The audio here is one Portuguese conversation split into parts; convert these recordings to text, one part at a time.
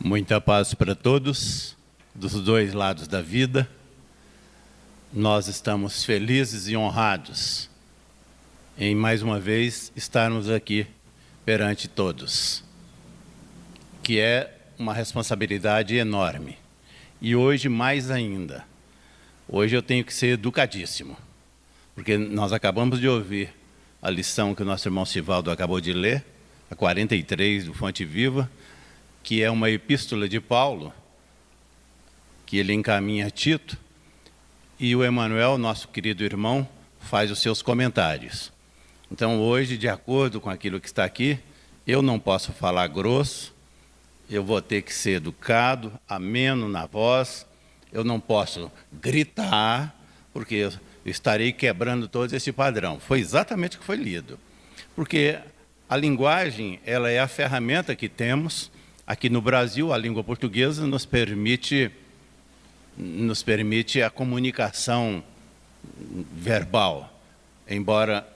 Muita paz para todos, dos dois lados da vida. Nós estamos felizes e honrados em, mais uma vez, estarmos aqui perante todos, que é uma responsabilidade enorme. E hoje, mais ainda, hoje eu tenho que ser educadíssimo, porque nós acabamos de ouvir a lição que o nosso irmão Sivaldo acabou de ler, a 43 do Fonte Viva, que é uma epístola de Paulo, que ele encaminha a Tito, e o Emanuel, nosso querido irmão, faz os seus comentários. Então, hoje, de acordo com aquilo que está aqui, eu não posso falar grosso, eu vou ter que ser educado, ameno na voz, eu não posso gritar, porque eu estarei quebrando todo esse padrão. Foi exatamente o que foi lido. Porque a linguagem, ela é a ferramenta que temos. Aqui no Brasil, a língua portuguesa nos permite a comunicação verbal, embora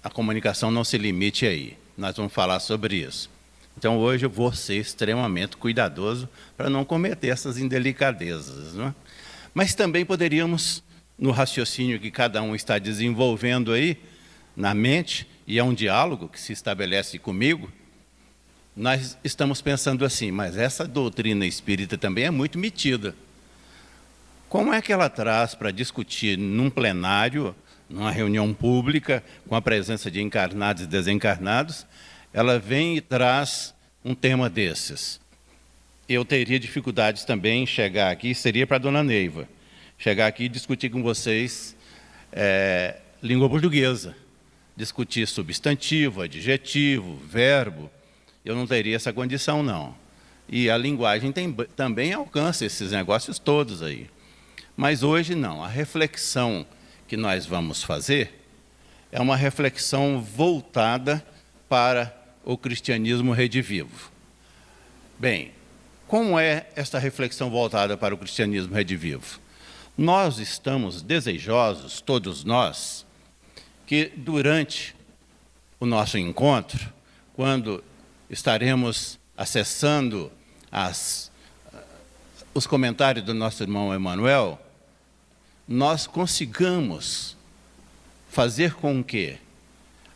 a comunicação não se limite aí. Nós vamos falar sobre isso. Então, hoje eu vou ser extremamente cuidadoso para não cometer essas indelicadezas, não é? Mas também poderíamos, no raciocínio que cada um está desenvolvendo aí, na mente, e é um diálogo que se estabelece comigo, nós estamos pensando assim, mas essa doutrina espírita também é muito metida. Como é que ela traz para discutir num plenário, numa reunião pública, com a presença de encarnados e desencarnados, ela vem e traz um tema desses? Eu teria dificuldades também em chegar aqui, seria para a dona Neiva, chegar aqui e discutir com vocês língua portuguesa, discutir substantivo, adjetivo, verbo. Eu não teria essa condição, não. E a linguagem também alcança esses negócios todos aí. Mas hoje não. A reflexão que nós vamos fazer é uma reflexão voltada para o cristianismo redivivo. Bem, como é esta reflexão voltada para o cristianismo redivivo? Nós estamos desejosos, todos nós, que durante o nosso encontro, quando estaremos acessando os comentários do nosso irmão Emanuel, nós consigamos fazer com que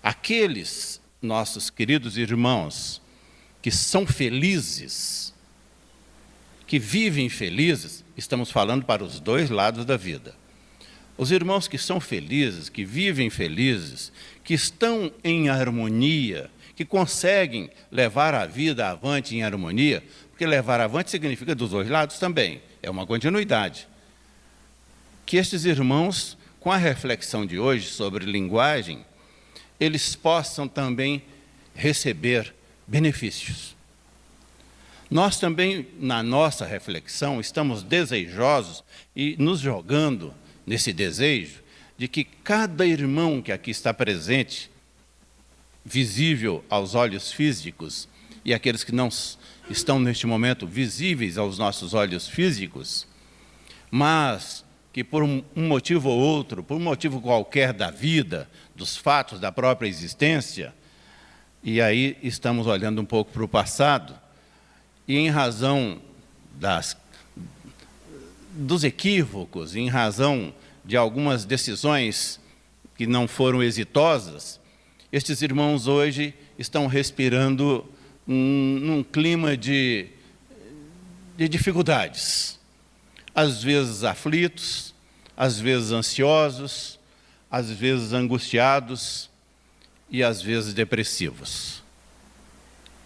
aqueles nossos queridos irmãos que são felizes, que vivem felizes, estamos falando para os dois lados da vida. Os irmãos que são felizes, que vivem felizes, que estão em harmonia, que conseguem levar a vida avante em harmonia, porque levar avante significa dos dois lados também, é uma continuidade. Que estes irmãos, com a reflexão de hoje sobre linguagem, eles possam também receber benefícios. Nós também, na nossa reflexão, estamos desejosos e nos jogando nesse desejo de que cada irmão que aqui está presente, visível aos olhos físicos, e aqueles que não estão neste momento visíveis aos nossos olhos físicos, mas que por um motivo ou outro, por um motivo qualquer da vida, dos fatos da própria existência, e aí estamos olhando um pouco para o passado, e em razão dos equívocos, em razão de algumas decisões que não foram exitosas, estes irmãos hoje estão respirando num clima de dificuldades, às vezes aflitos, às vezes ansiosos, às vezes angustiados e às vezes depressivos.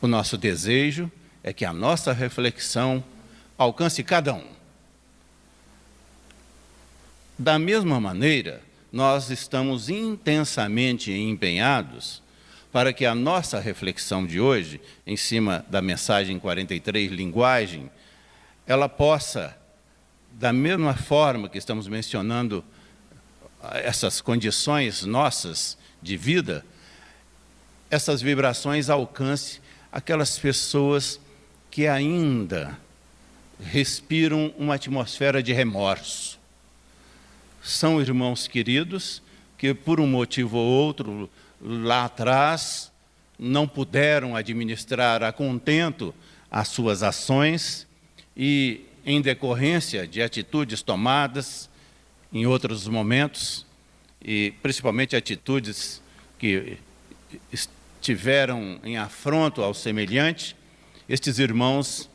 O nosso desejo é que a nossa reflexão alcance cada um. Da mesma maneira, nós estamos intensamente empenhados para que a nossa reflexão de hoje, em cima da mensagem 43, linguagem, ela possa, da mesma forma que estamos mencionando essas condições nossas de vida, essas vibrações alcance aquelas pessoas que ainda respiram uma atmosfera de remorso. São irmãos queridos que, por um motivo ou outro, lá atrás, não puderam administrar a contento às suas ações e, em decorrência de atitudes tomadas em outros momentos, e principalmente atitudes que estiveram em afronto ao semelhante, estes irmãos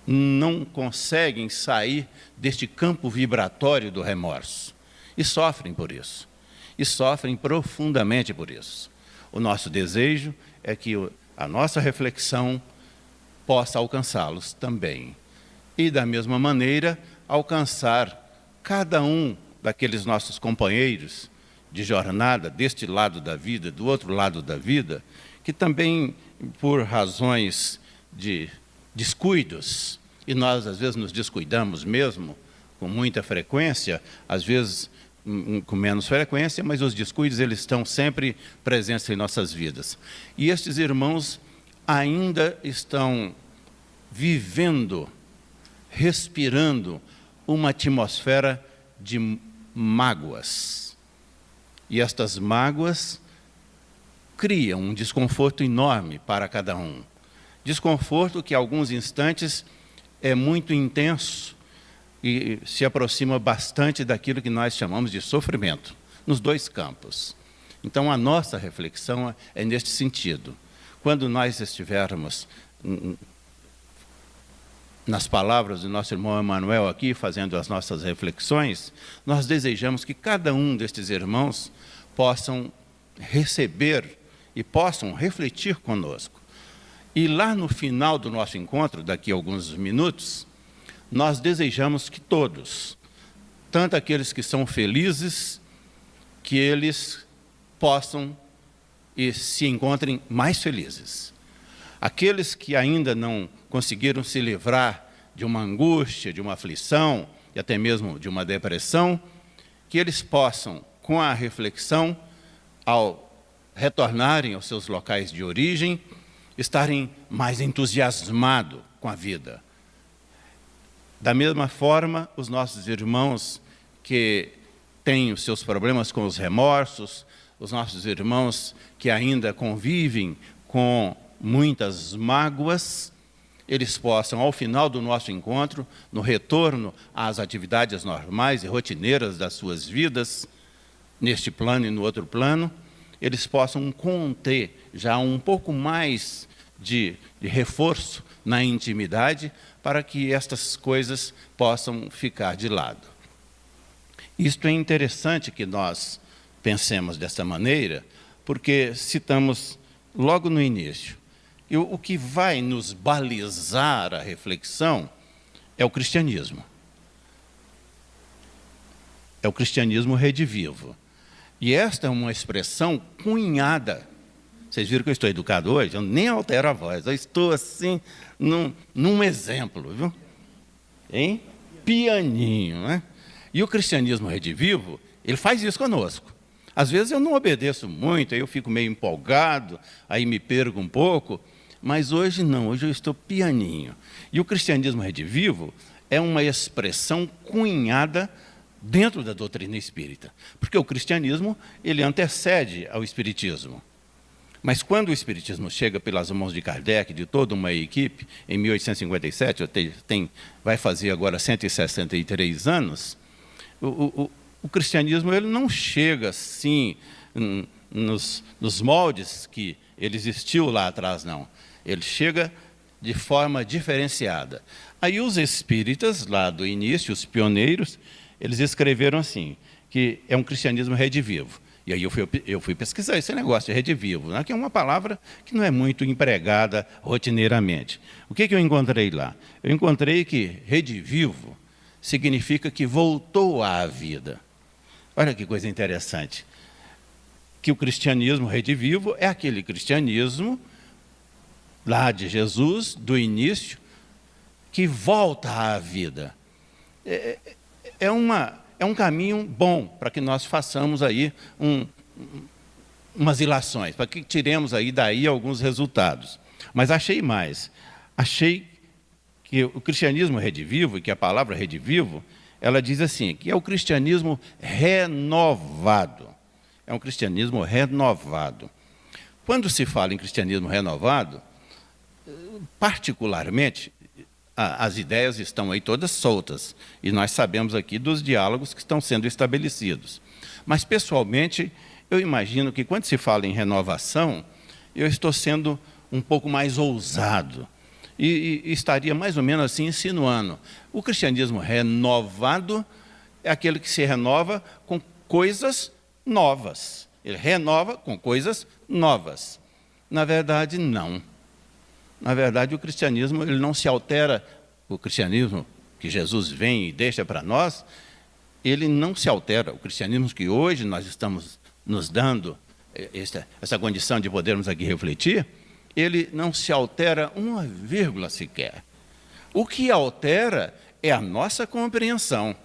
não conseguem sair deste campo vibratório do remorso e sofrem por isso, e sofrem profundamente por isso. O nosso desejo é que a nossa reflexão possa alcançá-los também. E, da mesma maneira, alcançar cada um daqueles nossos companheiros de jornada, deste lado da vida, do outro lado da vida, que também, por razões de descuidos, e nós às vezes nos descuidamos mesmo, com muita frequência, às vezes com menos frequência, mas os descuidos eles estão sempre presentes em nossas vidas. E estes irmãos ainda estão vivendo, respirando uma atmosfera de mágoas. E estas mágoas criam um desconforto enorme para cada um. Desconforto que, em alguns instantes, é muito intenso e se aproxima bastante daquilo que nós chamamos de sofrimento, nos dois campos. Então, a nossa reflexão é neste sentido. Quando nós estivermos nas palavras do nosso irmão Emanuel aqui, fazendo as nossas reflexões, nós desejamos que cada um destes irmãos possam receber e possam refletir conosco. E lá no final do nosso encontro, daqui a alguns minutos, nós desejamos que todos, tanto aqueles que são felizes, que eles possam e se encontrem mais felizes. Aqueles que ainda não conseguiram se livrar de uma angústia, de uma aflição, e até mesmo de uma depressão, que eles possam, com a reflexão, ao retornarem aos seus locais de origem, estarem mais entusiasmados com a vida. Da mesma forma, os nossos irmãos que têm os seus problemas com os remorsos, os nossos irmãos que ainda convivem com muitas mágoas, eles possam, ao final do nosso encontro, no retorno às atividades normais e rotineiras das suas vidas, neste plano e no outro plano, eles possam conter já um pouco mais de reforço na intimidade, para que estas coisas possam ficar de lado. Isto é interessante que nós pensemos dessa maneira, porque citamos logo no início, e o que vai nos balizar a reflexão é o cristianismo. É o cristianismo redivivo. E esta é uma expressão cunhada. Vocês viram que eu estou educado hoje? Eu nem altero a voz, eu estou assim, num exemplo, viu? Hein? Pianinho, né? E o cristianismo redivivo, ele faz isso conosco. Às vezes eu não obedeço muito, aí eu fico meio empolgado, aí me perco um pouco, mas hoje não, hoje eu estou pianinho. E o cristianismo redivivo é uma expressão cunhada dentro da doutrina espírita, porque o cristianismo, ele antecede ao espiritismo. Mas quando o espiritismo chega pelas mãos de Kardec, de toda uma equipe, em 1857, vai fazer agora 163 anos, o cristianismo ele não chega assim nos moldes que ele existiu lá atrás, não. Ele chega de forma diferenciada. Aí os espíritas, lá do início, os pioneiros, eles escreveram assim, que é um cristianismo redivivo. E aí eu fui pesquisar esse negócio de redivivo, né, que é uma palavra que não é muito empregada rotineiramente. O que eu encontrei lá? Eu encontrei que redivivo significa que voltou à vida. Olha que coisa interessante. Que o cristianismo redivivo é aquele cristianismo lá de Jesus, do início, que volta à vida. É um caminho bom para que nós façamos aí umas ilações, para que tiremos daí alguns resultados. Mas achei mais. Achei que o cristianismo redivivo, e que a palavra redivivo, ela diz assim, que é o cristianismo renovado. É um cristianismo renovado. Quando se fala em cristianismo renovado, particularmente, as ideias estão aí todas soltas, e nós sabemos aqui dos diálogos que estão sendo estabelecidos. Mas, pessoalmente, eu imagino que, quando se fala em renovação, eu estou sendo um pouco mais ousado, e estaria mais ou menos assim insinuando. O cristianismo renovado é aquele que se renova com coisas novas. Ele renova com coisas novas. Na verdade, não. Na verdade, o cristianismo ele não se altera. O cristianismo que Jesus vem e deixa para nós, ele não se altera. O cristianismo que hoje nós estamos nos dando essa condição de podermos aqui refletir, ele não se altera uma vírgula sequer. O que altera é a nossa compreensão.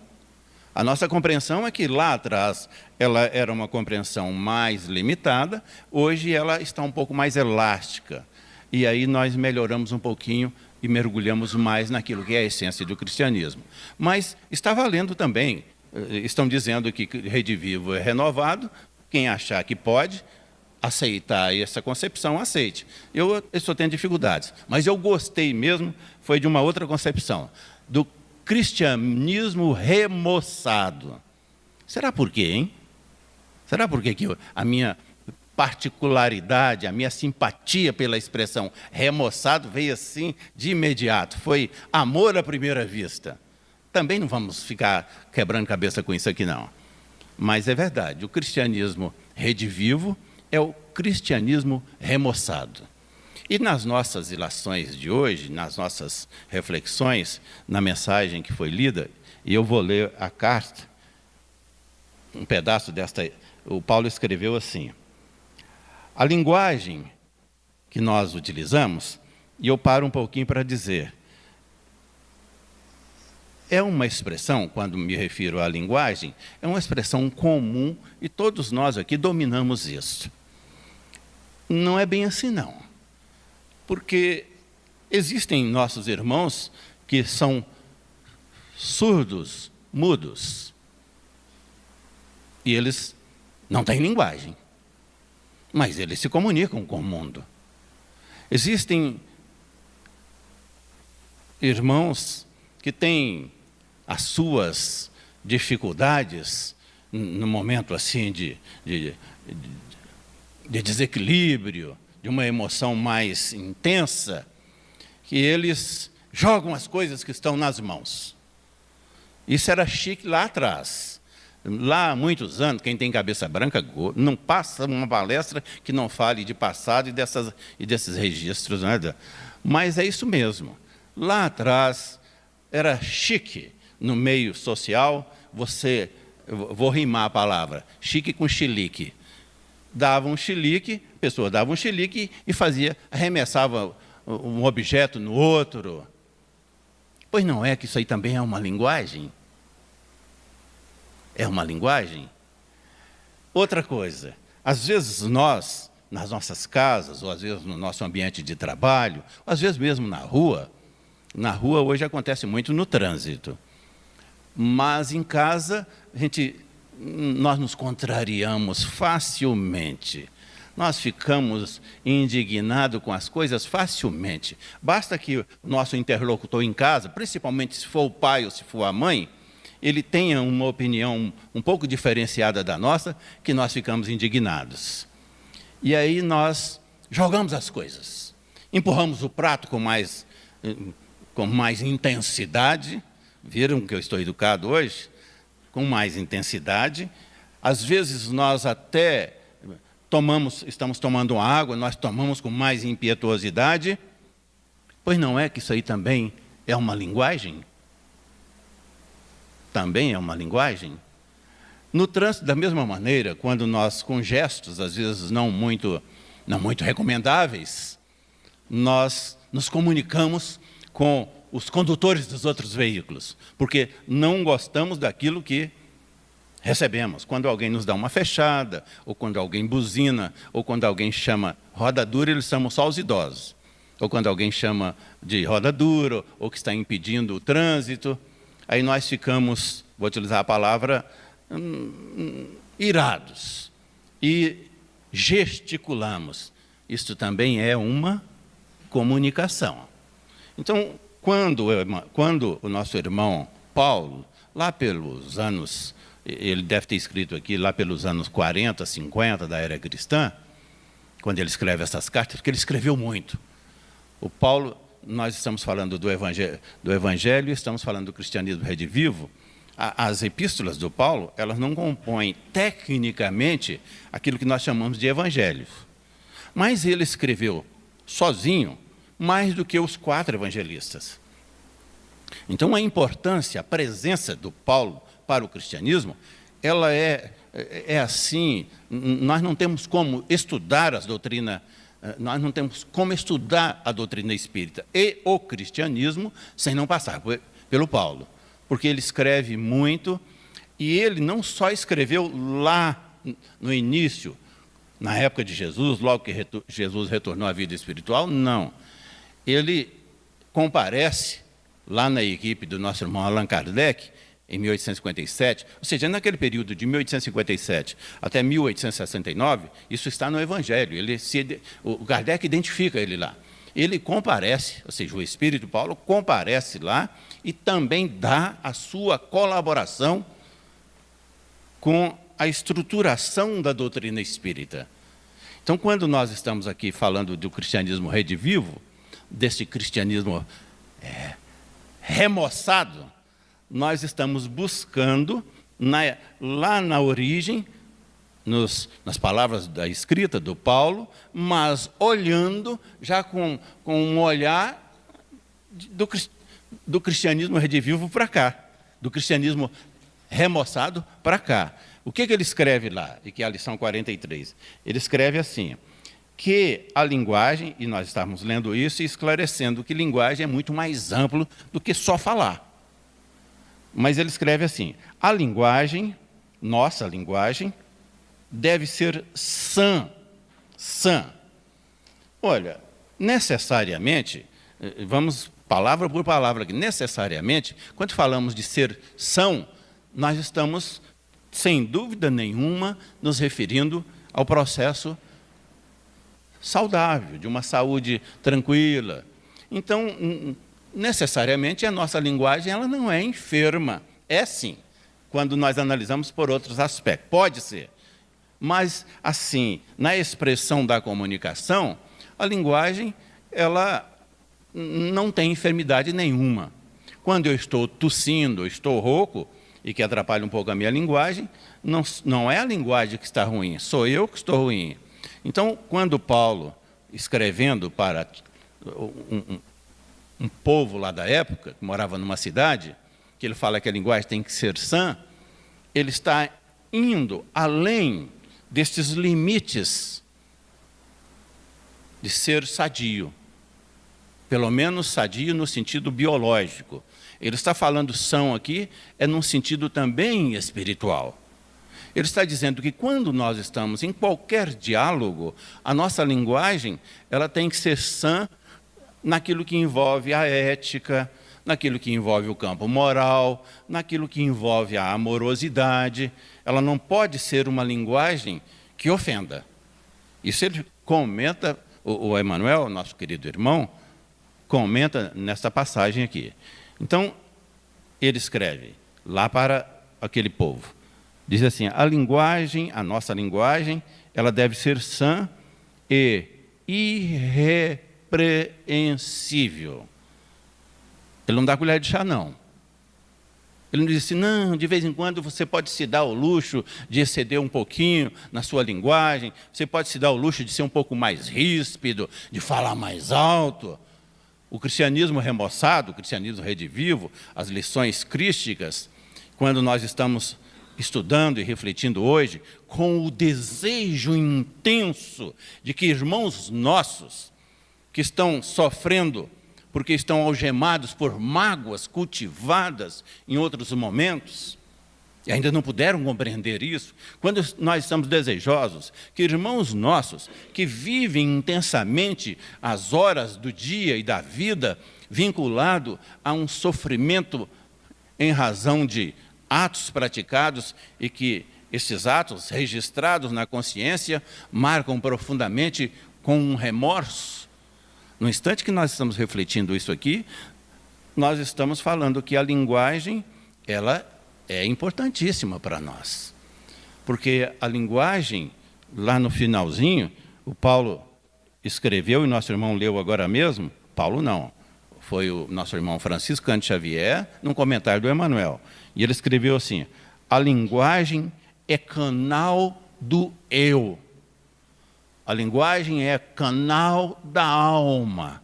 A nossa compreensão é que lá atrás ela era uma compreensão mais limitada, hoje ela está um pouco mais elástica. E aí nós melhoramos um pouquinho e mergulhamos mais naquilo que é a essência do cristianismo. Mas está valendo também, estão dizendo que Rede Vivo é renovado, quem achar que pode aceitar essa concepção, aceite. Eu estou tendo dificuldades, mas eu gostei mesmo, foi de uma outra concepção, do cristianismo remoçado. Será por quê, hein? Será por quê que a minha particularidade, a minha simpatia pela expressão remoçado veio assim de imediato? Foi amor à primeira vista. Também não vamos ficar quebrando cabeça com isso aqui, não. Mas é verdade, o cristianismo Rede Vivo é o cristianismo remoçado. E nas nossas ilações de hoje, nas nossas reflexões, na mensagem que foi lida, e eu vou ler a carta, um pedaço desta, o Paulo escreveu assim: a linguagem que nós utilizamos, e eu paro um pouquinho para dizer, é uma expressão, quando me refiro à linguagem, é uma expressão comum e todos nós aqui dominamos isso. Não é bem assim, não. Porque existem nossos irmãos que são surdos, mudos, e eles não têm linguagem, mas eles se comunicam com o mundo. Existem irmãos que têm as suas dificuldades no momento assim de desequilíbrio, de uma emoção mais intensa, que eles jogam as coisas que estão nas mãos. Isso era chique lá atrás. Lá há muitos anos, quem tem cabeça branca não passa uma palestra que não fale de passado e desses registros. Né? Mas é isso mesmo. Lá atrás era chique no meio social, vou rimar a palavra, chique com chilique. Dava um chilique, a pessoa dava um chilique e arremessava um objeto no outro. Pois não é que isso aí também é uma linguagem? É uma linguagem? Outra coisa, às vezes nós, nas nossas casas, ou às vezes no nosso ambiente de trabalho, ou às vezes mesmo na rua hoje acontece muito no trânsito, mas em casa nós nos contrariamos facilmente. Nós ficamos indignados com as coisas facilmente. Basta que o nosso interlocutor em casa, principalmente se for o pai ou se for a mãe, ele tenha uma opinião um pouco diferenciada da nossa, que nós ficamos indignados. E aí nós jogamos as coisas. Empurramos o prato com mais intensidade. Viram que eu estou educado hoje? Com mais intensidade. Às vezes nós até estamos tomando água, nós tomamos com mais impetuosidade. Pois não é que isso aí também é uma linguagem? Também é uma linguagem? No trânsito, da mesma maneira, quando nós, com gestos, às vezes não muito recomendáveis, nós nos comunicamos com os condutores dos outros veículos, porque não gostamos daquilo que recebemos. Quando alguém nos dá uma fechada, ou quando alguém buzina, ou quando alguém chama roda dura, eles chamam só os idosos. Ou quando alguém chama de roda dura, ou que está impedindo o trânsito, aí nós ficamos, vou utilizar a palavra, irados. E gesticulamos. Isto também é uma comunicação. Então, quando o nosso irmão Paulo, lá pelos anos, ele deve ter escrito aqui, lá pelos anos 40, 50 da era cristã, quando ele escreve essas cartas, porque ele escreveu muito. O Paulo, nós estamos falando do Evangelho, estamos falando do cristianismo redivivo. As epístolas do Paulo, elas não compõem tecnicamente aquilo que nós chamamos de evangelhos. Mas ele escreveu sozinho mais do que os 4 evangelistas. Então, a importância, a presença do Paulo para o cristianismo, ela é assim, nós não temos como estudar as doutrinas, nós não temos como estudar a doutrina espírita e o cristianismo sem não passar pelo Paulo, porque ele escreve muito, e ele não só escreveu lá no início, na época de Jesus, logo que Jesus retornou à vida espiritual, não. Ele comparece lá na equipe do nosso irmão Allan Kardec, em 1857, ou seja, naquele período de 1857 até 1869, isso está no Evangelho, o Kardec identifica ele lá. Ele comparece, ou seja, o Espírito Paulo comparece lá e também dá a sua colaboração com a estruturação da doutrina espírita. Então, quando nós estamos aqui falando do cristianismo redivivo, desse cristianismo remoçado, nós estamos buscando, lá na origem, nas palavras da escrita do Paulo, mas olhando já com um olhar do cristianismo redivivo para cá, do cristianismo remoçado para cá. O que ele escreve lá, e que é a lição 43? Ele escreve assim, que a linguagem, e nós estamos lendo isso e esclarecendo que linguagem é muito mais amplo do que só falar. Mas ele escreve assim, a linguagem, nossa linguagem, deve ser sã. Olha, necessariamente, vamos palavra por palavra aqui, necessariamente, quando falamos de ser são, nós estamos, sem dúvida nenhuma, nos referindo ao processo saudável, de uma saúde tranquila. Então, necessariamente, a nossa linguagem ela não é enferma. É sim, quando nós analisamos por outros aspectos. Pode ser. Mas, assim, na expressão da comunicação, a linguagem ela não tem enfermidade nenhuma. Quando eu estou tossindo, estou rouco, e que atrapalha um pouco a minha linguagem, não é a linguagem que está ruim, sou eu que estou ruim. Então, quando Paulo, escrevendo para um povo lá da época, que morava numa cidade, que ele fala que a linguagem tem que ser sã, ele está indo além destes limites de ser sadio, pelo menos sadio no sentido biológico. Ele está falando são aqui, é num sentido também espiritual. Ele está dizendo que quando nós estamos em qualquer diálogo, a nossa linguagem ela tem que ser sã naquilo que envolve a ética, naquilo que envolve o campo moral, naquilo que envolve a amorosidade. Ela não pode ser uma linguagem que ofenda. Isso ele comenta, o Emmanuel, nosso querido irmão, comenta nessa passagem aqui. Então, ele escreve lá para aquele povo. Diz assim, a nossa linguagem, ela deve ser sã e irrepreensível. Ele não dá colher de chá, não. Ele não diz assim, não, de vez em quando você pode se dar o luxo de exceder um pouquinho na sua linguagem, você pode se dar o luxo de ser um pouco mais ríspido, de falar mais alto. O cristianismo remoçado, o cristianismo redivivo, as lições crísticas, quando nós estamos estudando e refletindo hoje, com o desejo intenso de que irmãos nossos, que estão sofrendo porque estão algemados por mágoas cultivadas em outros momentos, e ainda não puderam compreender isso, quando nós estamos desejosos que irmãos nossos que vivem intensamente as horas do dia e da vida vinculado a um sofrimento em razão de atos praticados e que esses atos registrados na consciência marcam profundamente com um remorso, No instante que nós estamos refletindo isso aqui, nós estamos falando que a linguagem, ela é importantíssima para nós. Porque a linguagem, lá no finalzinho, o Paulo escreveu, e nosso irmão leu agora mesmo, Paulo não, foi o nosso irmão Francisco Cândido Xavier, num comentário do Emmanuel. E ele escreveu assim: a linguagem é canal do eu. A linguagem é canal da alma.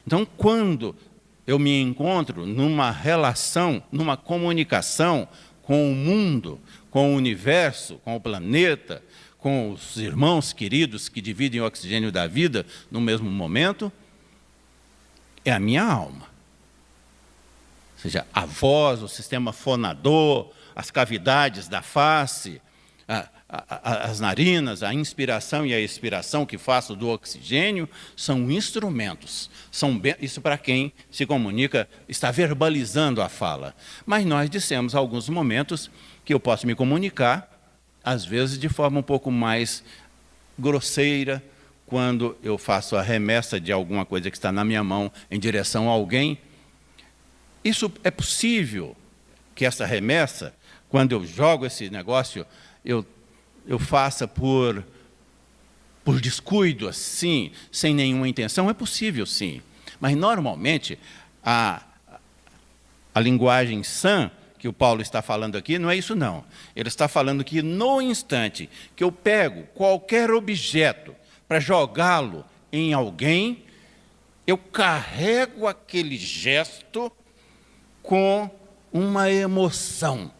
Então, quando eu me encontro numa relação, numa comunicação com o mundo, com o universo, com o planeta, com os irmãos queridos que dividem o oxigênio da vida no mesmo momento, é a minha alma. Ou seja, a voz, o sistema fonador, as cavidades da face, as narinas, a inspiração e a expiração que faço do oxigênio são instrumentos. Isso para quem se comunica, está verbalizando a fala. Mas nós dissemos, em alguns momentos, que eu posso me comunicar, às vezes de forma um pouco mais grosseira, quando eu faço a remessa de alguma coisa que está na minha mão em direção a alguém. Isso é possível que essa remessa, quando eu jogo esse negócio, eu faça por descuido, assim, sem nenhuma intenção. É possível, sim. Mas, normalmente, a linguagem sã que o Paulo está falando aqui não é isso, não. Ele está falando que, no instante que eu pego qualquer objeto para jogá-lo em alguém, eu carrego aquele gesto com uma emoção,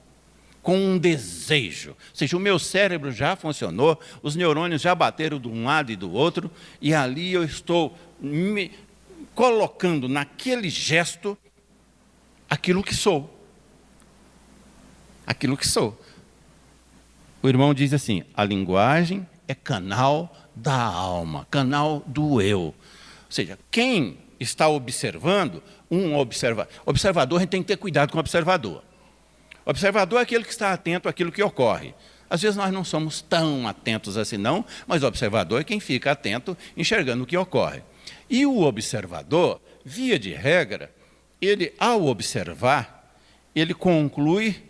com um desejo. Ou seja, o meu cérebro já funcionou, os neurônios já bateram de um lado e do outro, e ali eu estou me colocando naquele gesto aquilo que sou. Aquilo que sou. O irmão diz assim: a linguagem é canal da alma, canal do eu. Ou seja, quem está observando, observador, a gente tem que ter cuidado com o observador. O observador é aquele que está atento àquilo que ocorre. Às vezes nós não somos tão atentos assim não, mas o observador é quem fica atento, enxergando o que ocorre. E o observador, via de regra, ele, ao observar, ele conclui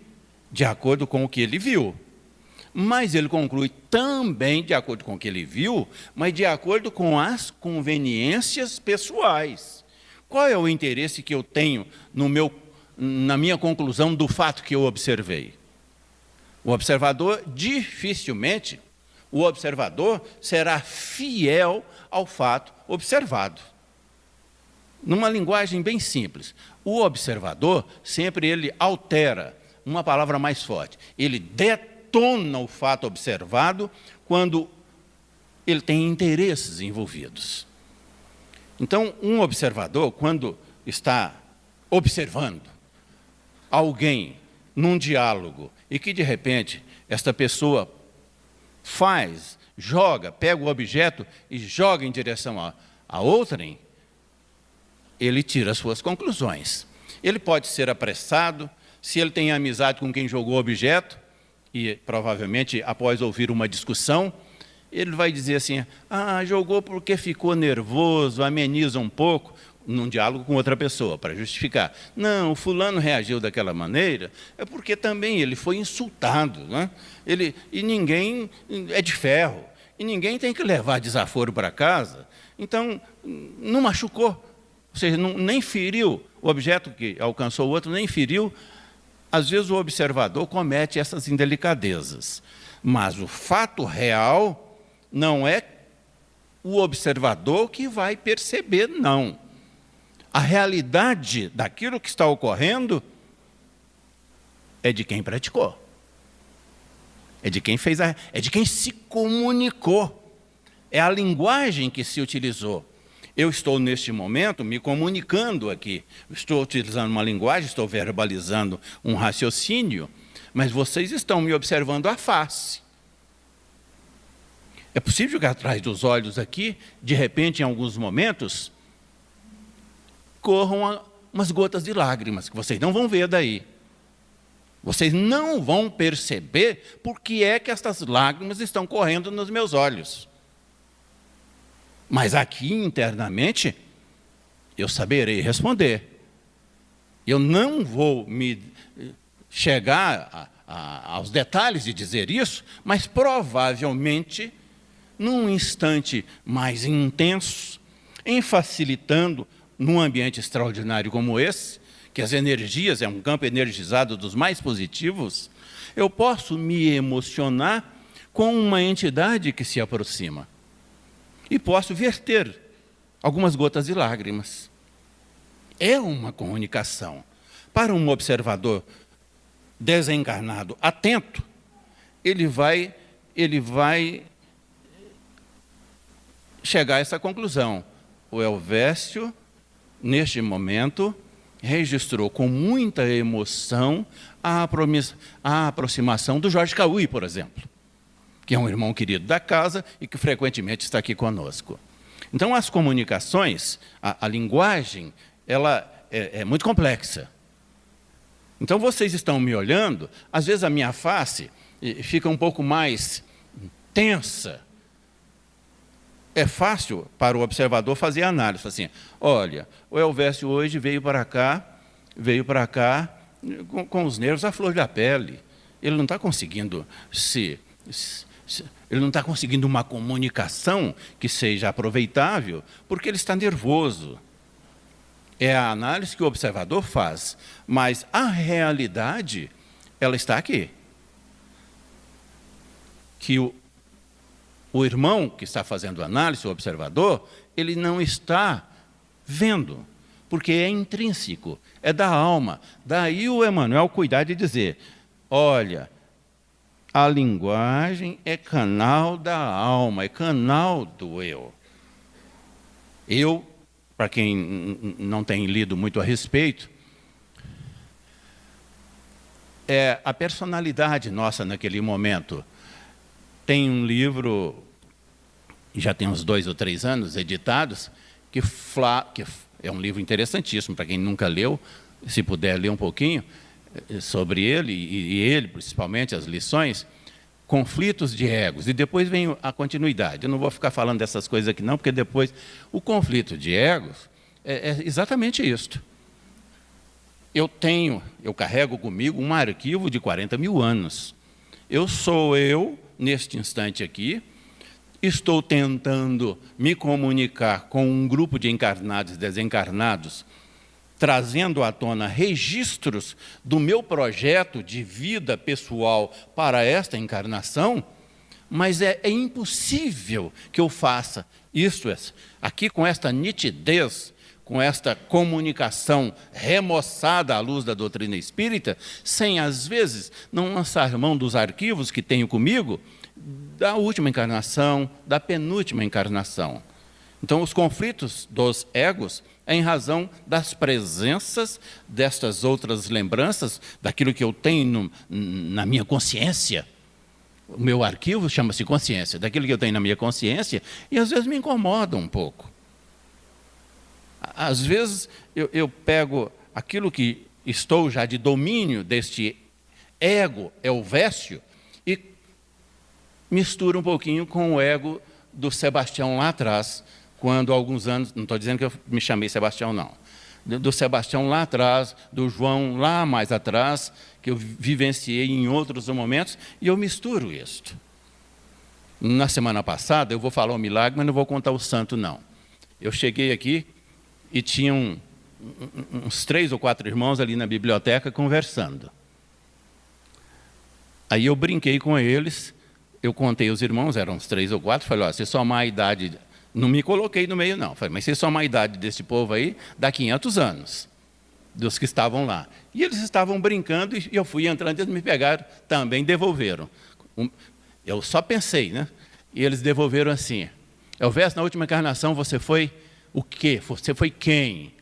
de acordo com o que ele viu. Mas ele conclui também de acordo com o que ele viu, mas de acordo com as conveniências pessoais. Qual é o interesse que eu tenho na minha conclusão do fato que eu observei? O observador, dificilmente, o observador será fiel ao fato observado. Numa linguagem bem simples, o observador sempre ele altera, uma palavra mais forte, ele detona o fato observado quando ele tem interesses envolvidos. Então, um observador, quando está observando alguém num diálogo e que, de repente, esta pessoa pega o objeto e joga em direção a outrem, ele tira as suas conclusões. Ele pode ser apressado, se ele tem amizade com quem jogou o objeto, e provavelmente, após ouvir uma discussão, ele vai dizer assim: jogou porque ficou nervoso, ameniza um pouco, num diálogo com outra pessoa, para justificar. Não, o fulano reagiu daquela maneira, é porque também ele foi insultado, né? E ninguém é de ferro, e ninguém tem que levar desaforo para casa, então não machucou, ou seja, nem feriu, o objeto que alcançou o outro nem feriu. Às vezes o observador comete essas indelicadezas, mas o fato real não é o observador que vai perceber, não. A realidade daquilo que está ocorrendo é de quem praticou, é de quem fez, é de quem se comunicou, é a linguagem que se utilizou. Eu estou, neste momento, me comunicando aqui. Estou utilizando uma linguagem, estou verbalizando um raciocínio, mas vocês estão me observando a face. É possível que atrás dos olhos aqui, de repente, em alguns momentos, corram umas gotas de lágrimas, que vocês não vão ver daí. Vocês não vão perceber por que é que estas lágrimas estão correndo nos meus olhos. Mas aqui, internamente, eu saberei responder. Eu não vou me chegar aos detalhes de dizer isso, mas provavelmente, num instante mais intenso, em facilitando, num ambiente extraordinário como esse, que as energias, é um campo energizado dos mais positivos, eu posso me emocionar com uma entidade que se aproxima. E posso verter algumas gotas de lágrimas. É uma comunicação. Para um observador desencarnado, atento, ele vai chegar a essa conclusão. O Elvésio, neste momento, registrou com muita emoção a aproximação do Jorge Cauí, por exemplo, que é um irmão querido da casa e que frequentemente está aqui conosco. Então, as comunicações, a linguagem, ela é muito complexa. Então, vocês estão me olhando, às vezes a minha face fica um pouco mais tensa. É fácil para o observador fazer análise, assim, olha, o Elvésio hoje veio para cá com os nervos à flor da pele. Ele não está conseguindo ele não está conseguindo uma comunicação que seja aproveitável, porque ele está nervoso. É a análise que o observador faz, mas a realidade, ela está aqui. Que o irmão que está fazendo análise, o observador, ele não está vendo, porque é intrínseco, é da alma. Daí o Emmanuel cuidar de dizer, olha, a linguagem é canal da alma, é canal do eu. Eu, para quem não tem lido muito a respeito, é a personalidade nossa naquele momento. Tem um livro, já tem uns 2 ou 3 anos, editados, que é um livro interessantíssimo, para quem nunca leu, se puder ler um pouquinho sobre ele, e ele, principalmente, as lições, conflitos de egos. E depois vem a continuidade. Eu não vou ficar falando dessas coisas aqui não, porque depois o conflito de egos é exatamente isto. Eu carrego comigo um arquivo de 40 mil anos. Eu sou eu, neste instante aqui, estou tentando me comunicar com um grupo de encarnados e desencarnados, trazendo à tona registros do meu projeto de vida pessoal para esta encarnação, mas é impossível que eu faça isso aqui com esta nitidez, com esta comunicação remoçada à luz da doutrina espírita, sem, às vezes, não lançar mão dos arquivos que tenho comigo, da última encarnação, da penúltima encarnação. Então, os conflitos dos egos é em razão das presenças destas outras lembranças, daquilo que eu tenho na minha consciência. O meu arquivo chama-se consciência, daquilo que eu tenho na minha consciência, e às vezes me incomoda um pouco. Às vezes eu pego aquilo que estou já de domínio deste ego Elvésio e misturo um pouquinho com o ego do Sebastião lá atrás, quando há alguns anos, não estou dizendo que eu me chamei Sebastião, não, do Sebastião lá atrás, do João lá mais atrás, que eu vivenciei em outros momentos, e eu misturo isto. Na semana passada, eu vou falar um milagre, mas não vou contar o santo, não. Eu cheguei aqui e tinha uns 3 ou 4 irmãos ali na biblioteca conversando. Aí eu brinquei com eles, eu contei os irmãos, eram uns 3 ou 4, falei, ó, se somar a idade... Não me coloquei no meio, não. Falei, mas se somar a idade desse povo aí, dá 500 anos, dos que estavam lá. E eles estavam brincando, e eu fui entrando, eles me pegaram, também devolveram. Eu só pensei, né? E eles devolveram assim, Elvésio, na última encarnação você foi o quê? Você foi quem?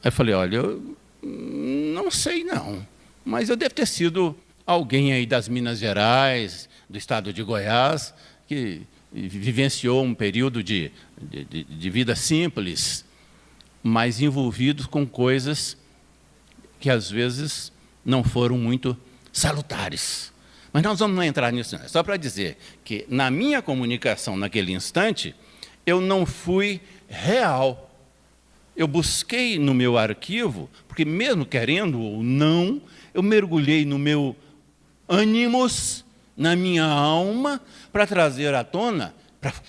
Aí eu falei, olha, eu não sei não, mas eu devo ter sido alguém aí das Minas Gerais, do estado de Goiás, que vivenciou um período de vida simples, mas envolvido com coisas que às vezes não foram muito salutares. Mas nós vamos não entrar nisso, não. É só para dizer que na minha comunicação naquele instante, eu não fui real, eu busquei no meu arquivo, porque mesmo querendo ou não, eu mergulhei no meu ânimos, na minha alma, para trazer à tona,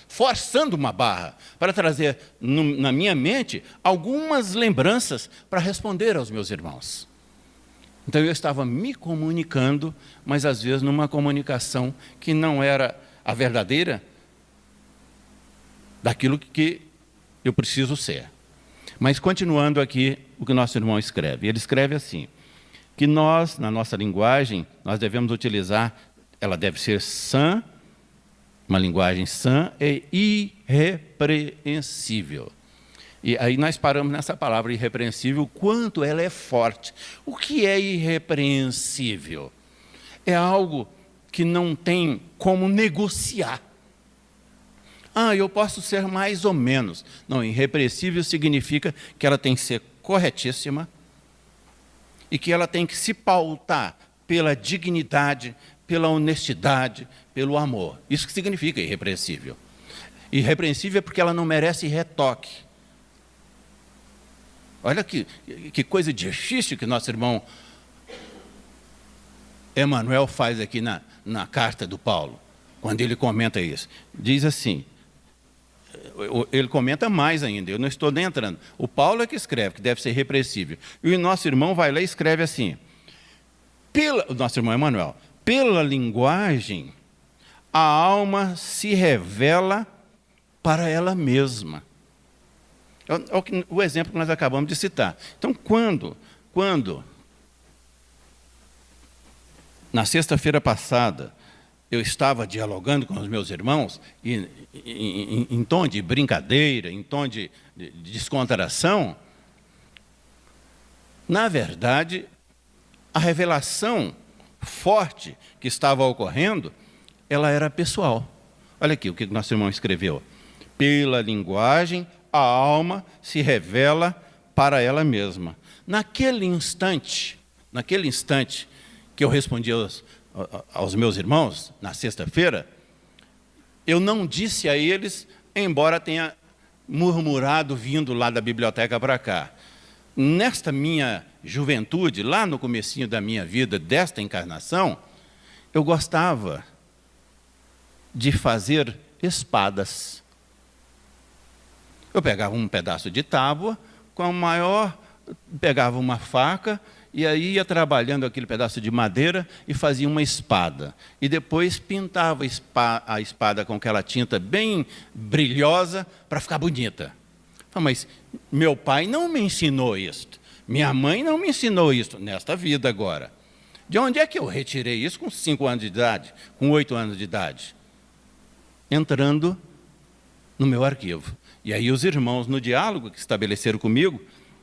forçando uma barra, para trazer na minha mente algumas lembranças para responder aos meus irmãos. Então eu estava me comunicando, mas às vezes numa comunicação que não era a verdadeira daquilo que eu preciso ser. Mas continuando aqui o que nosso irmão escreve. Ele escreve assim, que nós, na nossa linguagem, nós devemos utilizar, ela deve ser sã, uma linguagem sã e irrepreensível. E aí nós paramos nessa palavra irrepreensível, quanto ela é forte. O que é irrepreensível? É algo que não tem como negociar. Eu posso ser mais ou menos. Não, irrepreensível significa que ela tem que ser corretíssima e que ela tem que se pautar pela dignidade, pela honestidade, pelo amor. Isso que significa irrepreensível. Irrepreensível é porque ela não merece retoque. Olha que coisa difícil que nosso irmão Emmanuel faz aqui na carta do Paulo, quando ele comenta isso. Diz assim, ele comenta mais ainda, eu não estou nem entrando. O Paulo é que escreve, que deve ser irrepreensível. E o nosso irmão vai lá e escreve assim, o nosso irmão Emmanuel, pela linguagem, a alma se revela para ela mesma. É o exemplo que nós acabamos de citar. Então, quando na sexta-feira passada, eu estava dialogando com os meus irmãos, e, em tom de brincadeira, em tom de descontração, na verdade, a revelação forte que estava ocorrendo, ela era pessoal. Olha aqui o que nosso irmão escreveu. Pela linguagem, a alma se revela para ela mesma. Naquele instante que eu respondi aos meus irmãos, na sexta-feira, eu não disse a eles, embora tenha murmurado vindo lá da biblioteca para cá. Nesta minha juventude, lá no comecinho da minha vida, desta encarnação, eu gostava de fazer espadas. Eu pegava um pedaço de tábua, pegava uma faca, e aí ia trabalhando aquele pedaço de madeira e fazia uma espada. E depois pintava a espada com aquela tinta bem brilhosa para ficar bonita. Mas meu pai não me ensinou isto. Minha mãe não me ensinou isso nesta vida agora. De onde é que eu retirei isso com 5 anos de idade, com 8 anos de idade? Entrando no meu arquivo. E aí os irmãos, no diálogo que estabeleceram comigo,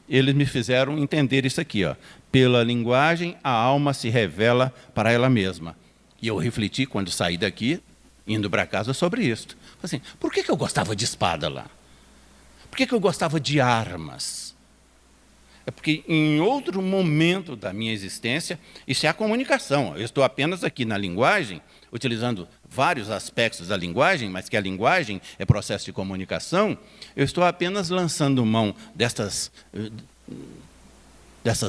eles me fizeram entender isso aqui, ó. Pela linguagem, a alma se revela para ela mesma. E eu refleti, quando saí daqui, indo para casa, sobre isso. Assim, por que eu gostava de espada lá? Por que eu gostava de armas? É porque em outro momento da minha existência, isso é a comunicação. Eu estou apenas aqui na linguagem, utilizando vários aspectos da linguagem, mas que a linguagem é processo de comunicação, eu estou apenas lançando mão dessas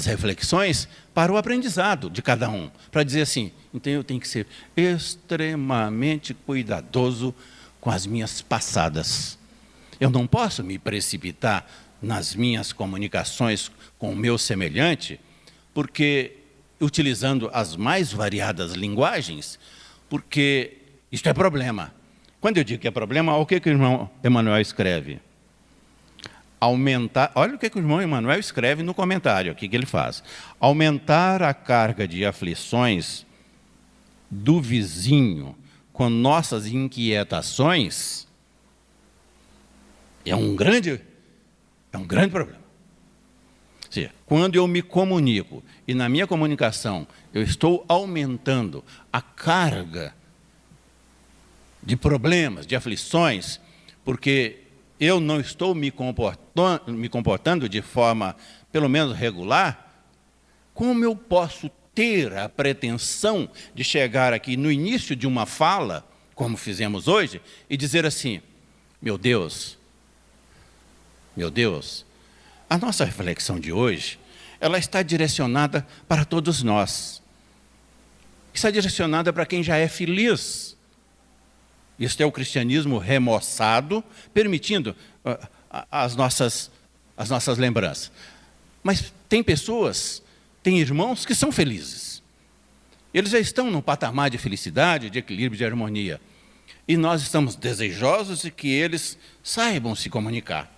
reflexões para o aprendizado de cada um, para dizer assim, então eu tenho que ser extremamente cuidadoso com as minhas passadas. Eu não posso me precipitar nas minhas comunicações com o meu semelhante, porque, utilizando as mais variadas linguagens, porque isto é problema. Quando eu digo que é problema, olha o que o irmão Emmanuel escreve. Olha o que o irmão Emmanuel escreve no comentário, o que ele faz. Aumentar a carga de aflições do vizinho com nossas inquietações é um grande problema. Ou seja, quando eu me comunico, e na minha comunicação eu estou aumentando a carga de problemas, de aflições, porque eu não estou me comportando de forma, pelo menos, regular, como eu posso ter a pretensão de chegar aqui no início de uma fala, como fizemos hoje, e dizer assim, meu Deus, A nossa reflexão de hoje, ela está direcionada para todos nós. Está direcionada para quem já é feliz. Este é o cristianismo remoçado, permitindo as nossas lembranças. Mas tem pessoas, tem irmãos que são felizes. Eles já estão num patamar de felicidade, de equilíbrio, de harmonia. E nós estamos desejosos de que eles saibam se comunicar.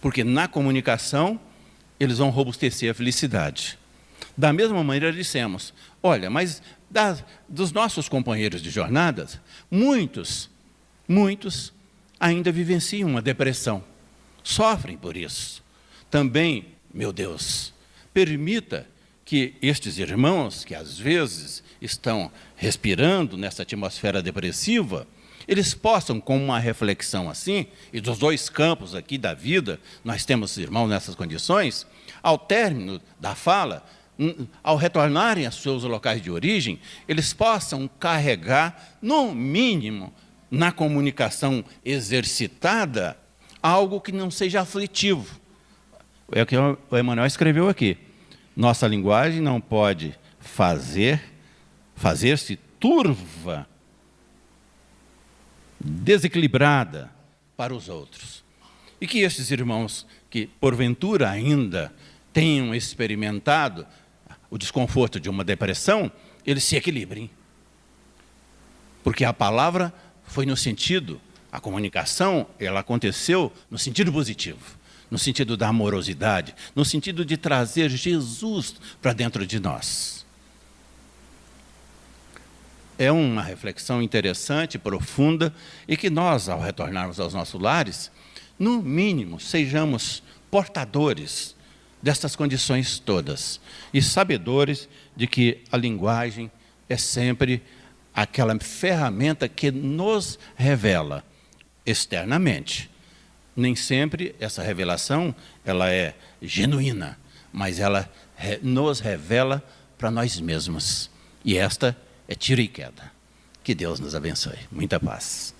Porque na comunicação, eles vão robustecer a felicidade. Da mesma maneira, dissemos, olha, mas dos nossos companheiros de jornadas, muitos ainda vivenciam uma depressão, sofrem por isso. Também, meu Deus, permita que estes irmãos, que às vezes estão respirando nessa atmosfera depressiva, eles possam, com uma reflexão assim, e dos dois campos aqui da vida, nós temos irmãos nessas condições, ao término da fala, ao retornarem aos seus locais de origem, eles possam carregar, no mínimo, na comunicação exercitada, algo que não seja aflitivo. É o que o Emmanuel escreveu aqui. Nossa linguagem não pode fazer-se turva, desequilibrada para os outros. E que estes irmãos que, porventura, ainda tenham experimentado o desconforto de uma depressão, eles se equilibrem. Porque a palavra foi no sentido, a comunicação, ela aconteceu no sentido positivo, no sentido da amorosidade, no sentido de trazer Jesus para dentro de nós. É uma reflexão interessante, profunda, e que nós, ao retornarmos aos nossos lares, no mínimo, sejamos portadores destas condições todas e sabedores de que a linguagem é sempre aquela ferramenta que nos revela externamente. Nem sempre essa revelação ela é genuína, mas ela nos revela para nós mesmos. E esta é tiro e queda. Que Deus nos abençoe. Muita paz.